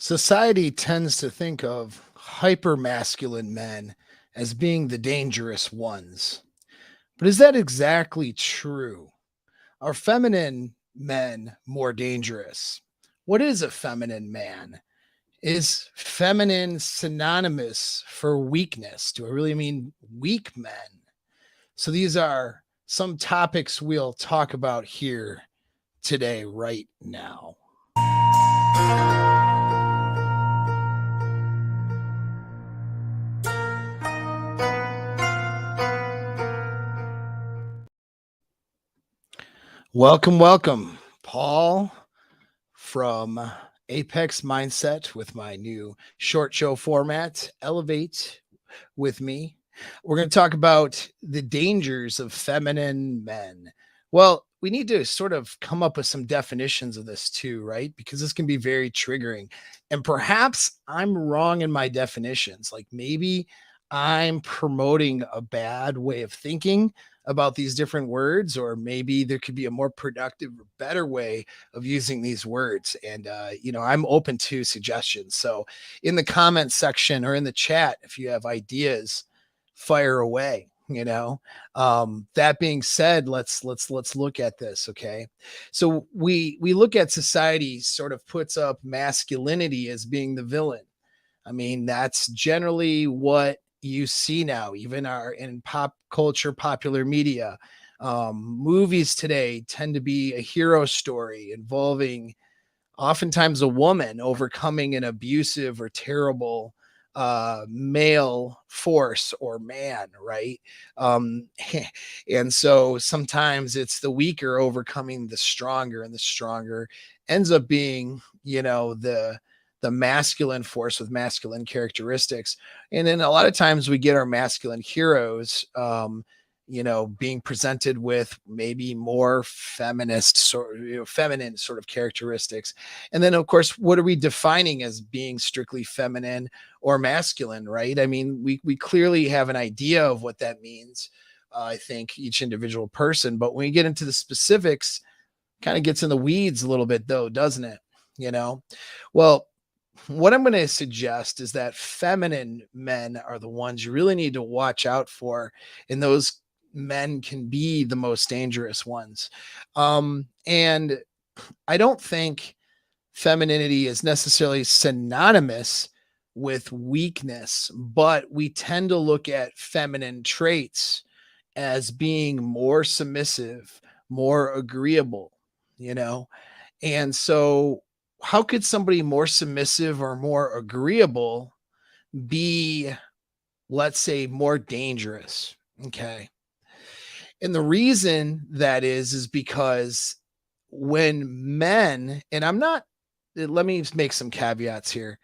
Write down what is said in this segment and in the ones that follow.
Society tends to think of hypermasculine men as being the dangerous ones. But is that exactly true? Are feminine men more dangerous? What is a feminine man? Is feminine synonymous for weakness? Do I really mean weak men? So these are some topics we'll talk about here today, right now. Welcome, welcome, Paul from Apex Mindset with my new short show format, Elevate with me. We're going to talk about the dangers of feminine men. Well, we need to sort of come up with some definitions of this too, right? Because this can be very triggering. And perhaps I'm wrong in my definitions. Like maybe I'm promoting a bad way of thinking about these different words, or maybe there could be a more productive or better way of using these words. And, I'm open to suggestions. So in the comments section or in the chat, if you have ideas, fire away. That being said, let's look at this. Okay. So we look at society sort of puts up masculinity as being the villain. I mean, that's generally what you see now, even our in pop culture, popular media. Movies today tend to be a hero story involving oftentimes a woman overcoming an abusive or terrible male force or man, right? Um, and so sometimes it's the weaker overcoming the stronger, and the stronger ends up being, the masculine force with masculine characteristics. And then a lot of times we get our masculine heroes, being presented with maybe more feminist sort, feminine sort of characteristics. And then, of course, what are we defining as being strictly feminine or masculine, right? I mean, we clearly have an idea of what that means. I think each individual person, but when you get into the specifics, kind of gets in the weeds a little bit, though, doesn't it? You know, well, what I'm going to suggest is that feminine men are the ones you really need to watch out for, and those men can be the most dangerous ones. And I don't think femininity is necessarily synonymous with weakness, but we tend to look at feminine traits as being more submissive, more agreeable, you know? And so, how could somebody more submissive or more agreeable be, let's say, more dangerous? Okay. And the reason that is because when men, and I'm not, let me make some caveats here.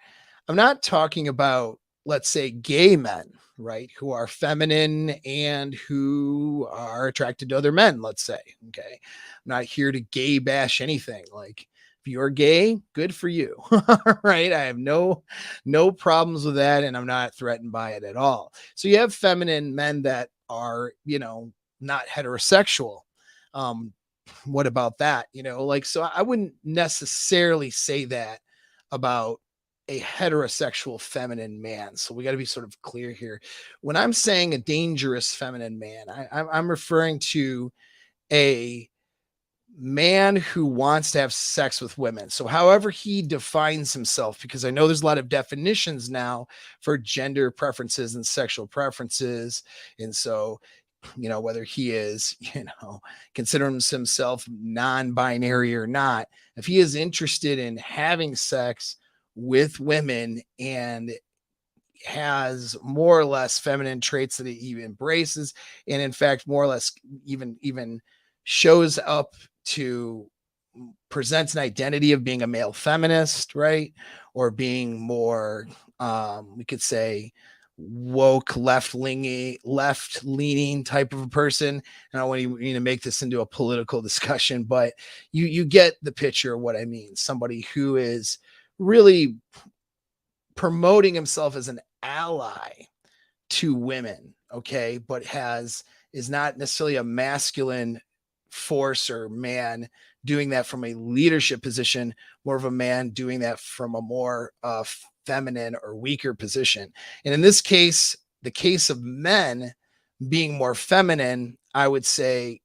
I'm not talking about, let's say, gay men, right, who are feminine and who are attracted to other men, let's say. Okay. I'm not here to gay bash anything. Like, if you're gay, good for you. Right. I have no problems with that, and I'm not threatened by it at all. So you have feminine men that are, not heterosexual. Um, what about that? So I wouldn't necessarily say that about a heterosexual feminine man. So we got to be sort of clear here. When I'm saying a dangerous feminine man, I'm referring to a man who wants to have sex with women. So however he defines himself, because I know there's a lot of definitions now for gender preferences and sexual preferences. And so, whether he is, considering himself non-binary or not, if he is interested in having sex with women and has more or less feminine traits that he embraces, and in fact more or less even shows up to presents an identity of being a male feminist, right? Or being more, we could say, woke left leaning type of a person. And I don't want you to make this into a political discussion, but you get the picture of what I mean. Somebody who is really promoting himself as an ally to women, okay, but is not necessarily a masculine force or man doing that from a leadership position, more of a man doing that from a more feminine or weaker position. And in this case, the case of men being more feminine, I would say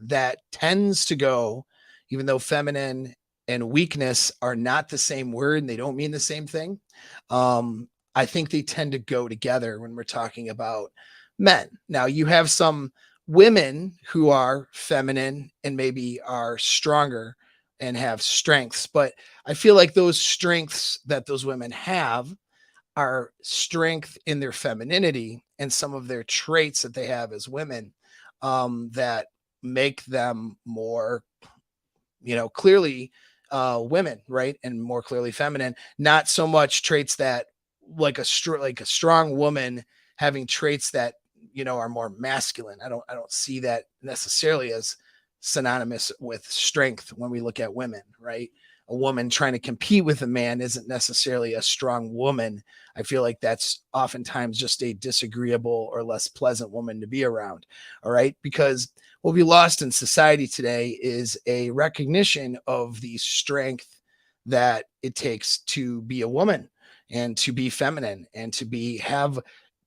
that tends to go, even though feminine and weakness are not the same word and they don't mean the same thing. I think they tend to go together when we're talking about men. Now, you have some women who are feminine and maybe are stronger and have strengths, but I feel like those strengths that those women have are strength in their femininity and some of their traits that they have as women, that make them more, clearly women, right? And more clearly feminine, not so much traits that like like a strong woman having traits that, are more masculine. I don't see that necessarily as synonymous with strength when we look at women, right? A woman trying to compete with a man isn't necessarily a strong woman. I feel like that's oftentimes just a disagreeable or less pleasant woman to be around. All right. Because what we lost in society today is a recognition of the strength that it takes to be a woman and to be feminine and to have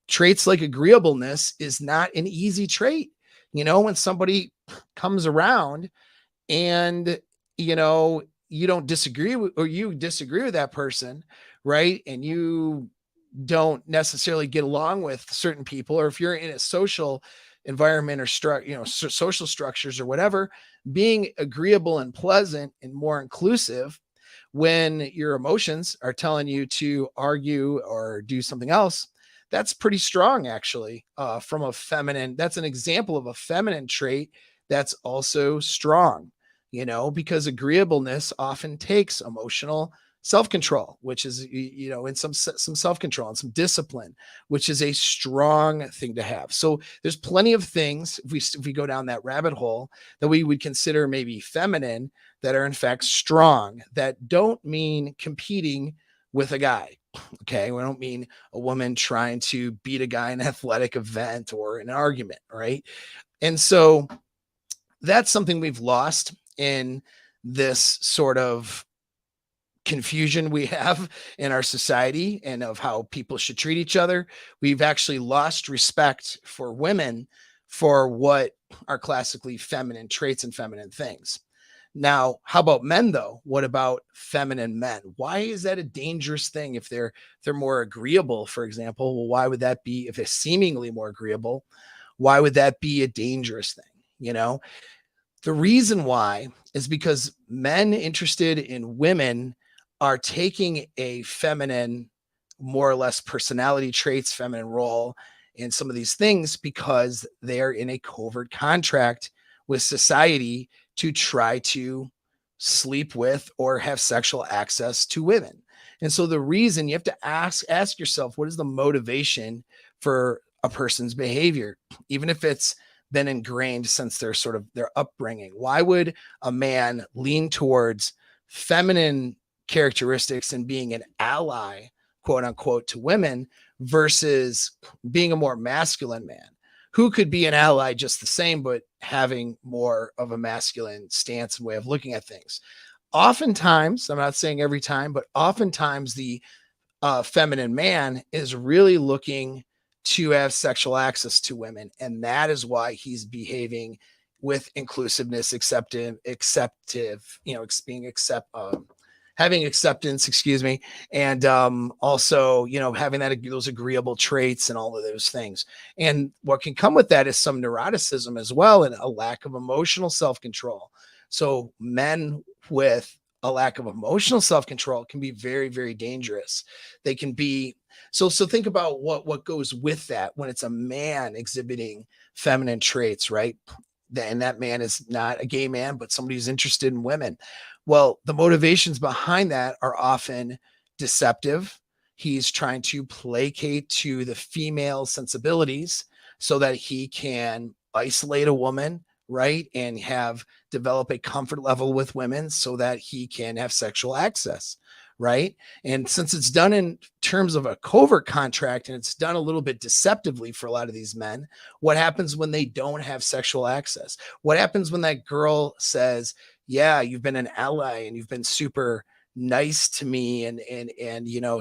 traits like agreeableness is not an easy trait. When somebody comes around and, you don't disagree with, or you disagree with that person, right? And you don't necessarily get along with certain people, or if you're in a social environment or social structures or whatever, being agreeable and pleasant and more inclusive when your emotions are telling you to argue or do something else, that's pretty strong actually. From a feminine, that's an example of a feminine trait that's also strong, because agreeableness often takes emotional self-control, which is, and some self-control and some discipline, which is a strong thing to have. So there's plenty of things, if we go down that rabbit hole, that we would consider maybe feminine, that are in fact strong, that don't mean competing with a guy. Okay, we don't mean a woman trying to beat a guy in an athletic event or an argument, right? And so that's something we've lost in this sort of confusion we have in our society and of how people should treat each other. We've actually lost respect for women for what are classically feminine traits and feminine things. Now, how about men though? What about feminine men? Why is that a dangerous thing if they're more agreeable, for example? Well, why would that be, if they're seemingly more agreeable? Why would that be a dangerous thing? The reason why is because men interested in women are taking a feminine, more or less personality traits, feminine role in some of these things because they're in a covert contract with society to try to sleep with or have sexual access to women. And so the reason you have to ask yourself, what is the motivation for a person's behavior, even if it's been ingrained since their upbringing? Why would a man lean towards feminine characteristics and being an ally, quote unquote, to women versus being a more masculine man who could be an ally just the same, but having more of a masculine stance and way of looking at things? Oftentimes, I'm not saying every time, but oftentimes the feminine man is really looking to have sexual access to women. And that is why he's behaving with inclusiveness, having acceptance, excuse me. And also, having those agreeable traits and all of those things. And what can come with that is some neuroticism as well, and a lack of emotional self-control. So men with a lack of emotional self-control can be very, very dangerous. They can be, so think about what goes with that when it's a man exhibiting feminine traits, right? And that man is not a gay man, but somebody who's interested in women. Well, the motivations behind that are often deceptive. He's trying to placate to the female sensibilities so that he can isolate a woman, right? And develop a comfort level with women so that he can have sexual access, right? And since it's done in terms of a covert contract and it's done a little bit deceptively for a lot of these men, what happens when they don't have sexual access? What happens when that girl says, yeah, you've been an ally and you've been super nice to me and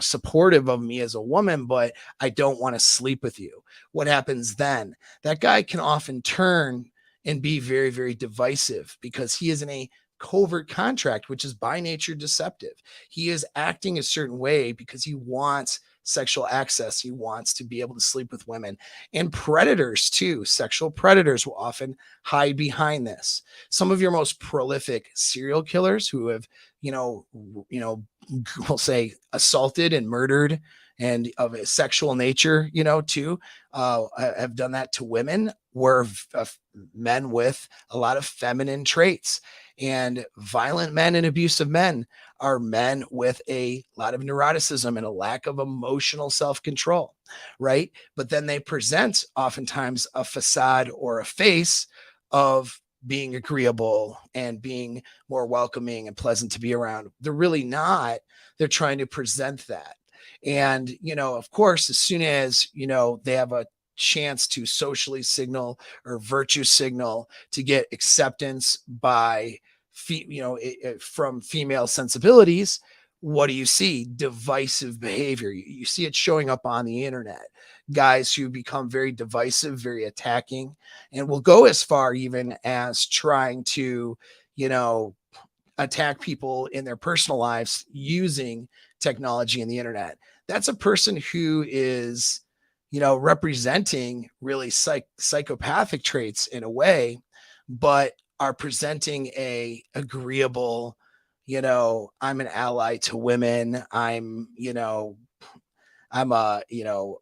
supportive of me as a woman, but I don't want to sleep with you. What happens then? That guy can often turn and be very, very divisive because he is in a covert contract, which is by nature deceptive. He is acting a certain way because he wants sexual access. He wants to be able to sleep with women. And predators, too, sexual predators will often hide behind this. Some of your most prolific serial killers who have, we'll say assaulted and murdered and of a sexual nature, too, have done that to women were men with a lot of feminine traits. And violent men and abusive men are men with a lot of neuroticism and a lack of emotional self-control, right? But then they present oftentimes a facade or a face of being agreeable and being more welcoming and pleasant to be around. They're really not. They're trying to present that. And, of course, as soon as, they have a chance to socially signal or virtue signal to get acceptance by, from female sensibilities, what do you see? Divisive behavior. You see it showing up on the internet. Guys who become very divisive, very attacking, and will go as far even as trying to, you know, attack people in their personal lives using technology and the internet. That's a person who is, representing really psychopathic traits in a way, but are presenting a agreeable, I'm an ally to women. I'm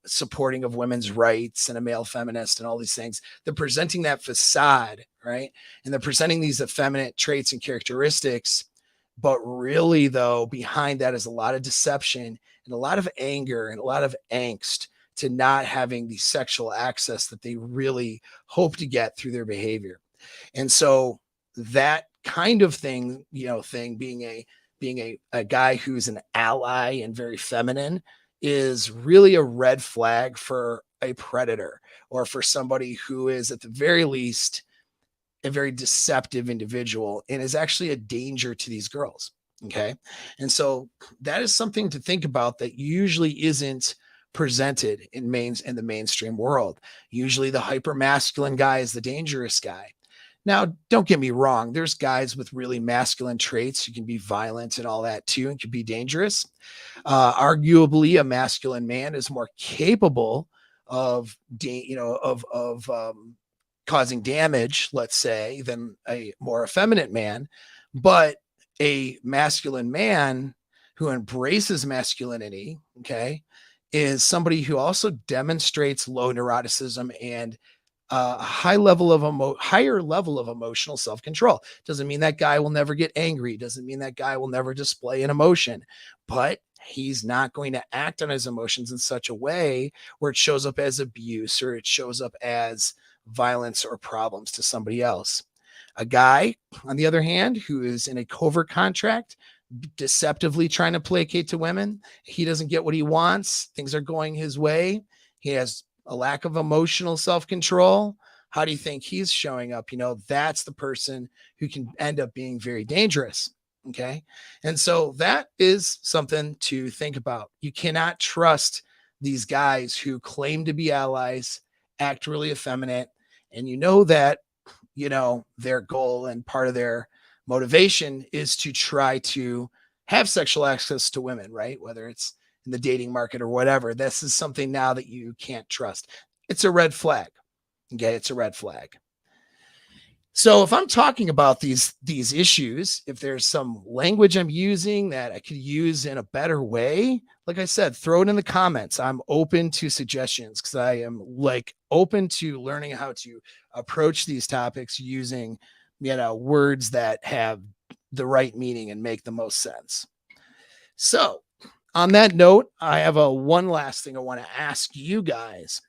supporting of women's rights and a male feminist and all these things. They're presenting that facade, right? And they're presenting these effeminate traits and characteristics. But really, though, behind that is a lot of deception and a lot of anger and a lot of angst to not having the sexual access that they really hope to get through their behavior. And so that kind of thing being a guy who's an ally and very feminine is really a red flag for a predator or for somebody who is at the very least a very deceptive individual and is actually a danger to these girls. Okay. And so that is something to think about that usually isn't presented in the mainstream world. Usually the hyper masculine guy is the dangerous guy. Now, don't get me wrong. There's guys with really masculine traits who can be violent and all that too, and can be dangerous. Arguably, a masculine man is more capable of, causing damage, let's say, than a more effeminate man. But a masculine man who embraces masculinity, okay, is somebody who also demonstrates low neuroticism and a higher level of emotional self-control. Doesn't mean that guy will never get angry. Doesn't mean that guy will never display an emotion, but he's not going to act on his emotions in such a way where it shows up as abuse or it shows up as violence or problems to somebody else. A guy, on the other hand, who is in a covert contract, deceptively trying to placate to women, he doesn't get what he wants. Things are going his way. He has a lack of emotional self-control. How do you think he's showing up? That's the person who can end up being very dangerous. Okay. And so that is something to think about. You cannot trust these guys who claim to be allies, act really effeminate, and that, their goal and part of their motivation is to try to have sexual access to women, right? Whether it's in the dating market or whatever. This is something now that you can't trust. It's a red flag. Okay, it's a red flag. So if I'm talking about these issues, if there's some language I'm using that I could use in a better way, like I said, throw it in the comments. I'm open to suggestions because I am open to learning how to approach these topics using, words that have the right meaning and make the most sense. So on that note, I have one last thing I want to ask you guys.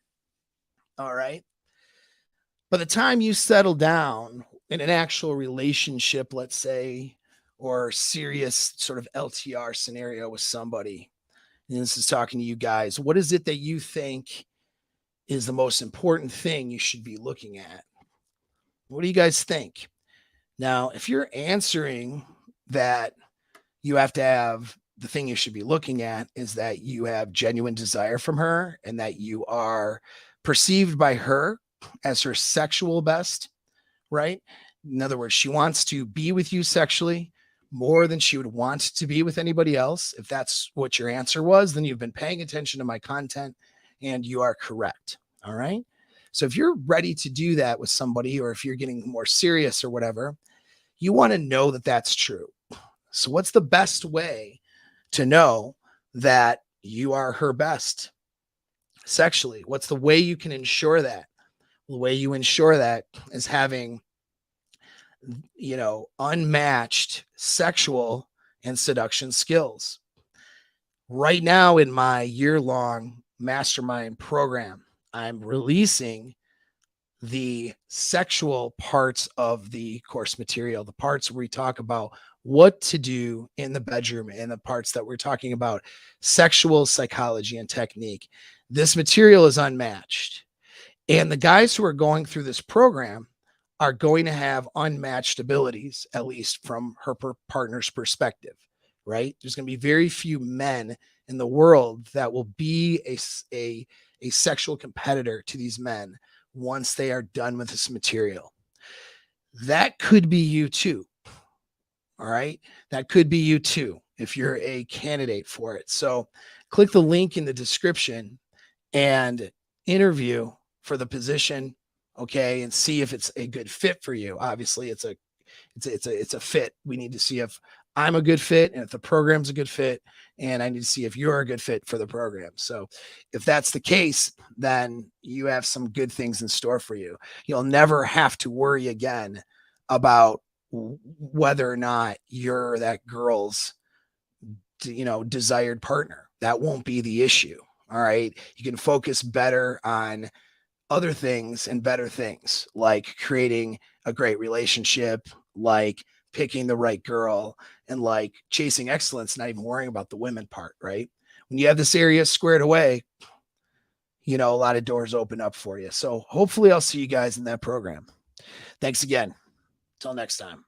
All right. By the time you settle down in an actual relationship, let's say, or serious sort of LTR scenario with somebody, and this is talking to you guys, what is it that you think is the most important thing you should be looking at? What do you guys think? Now, if you're answering that you have to have, the thing you should be looking at is that you have genuine desire from her and that you are perceived by her as her sexual best, right? In other words, she wants to be with you sexually more than she would want to be with anybody else. If that's what your answer was, then you've been paying attention to my content and you are correct. All right. So if you're ready to do that with somebody, or if you're getting more serious or whatever, you want to know that that's true. So what's the best way to know that you are her best sexually? What's the way you can ensure that? The way you ensure that is having, unmatched sexual and seduction skills. Right now in my year-long mastermind program, I'm releasing the sexual parts of the course material, the parts where we talk about what to do in the bedroom, and the parts that we're talking about sexual psychology and technique. This material is unmatched. And the guys who are going through this program are going to have unmatched abilities, at least from her partner's perspective, right? There's going to be very few men in the world that will be a sexual competitor to these men once they are done with this material. That could be you too. All right. That could be you too if you're a candidate for it. So click the link in the description and interview for the position, okay, and see if it's a good fit for you. Obviously, it's a fit. We need to see if I'm a good fit and if the program's a good fit, and I need to see if you're a good fit for the program. So if that's the case, then you have some good things in store for you. You'll never have to worry again about whether or not you're that girl's desired partner. That won't be the issue. All right. You can focus better on other things and better things, like creating a great relationship, like picking the right girl, and like chasing excellence, not even worrying about the women part, right? When you have this area squared away, a lot of doors open up for you. So hopefully I'll see you guys in that program. Thanks again. Till next time.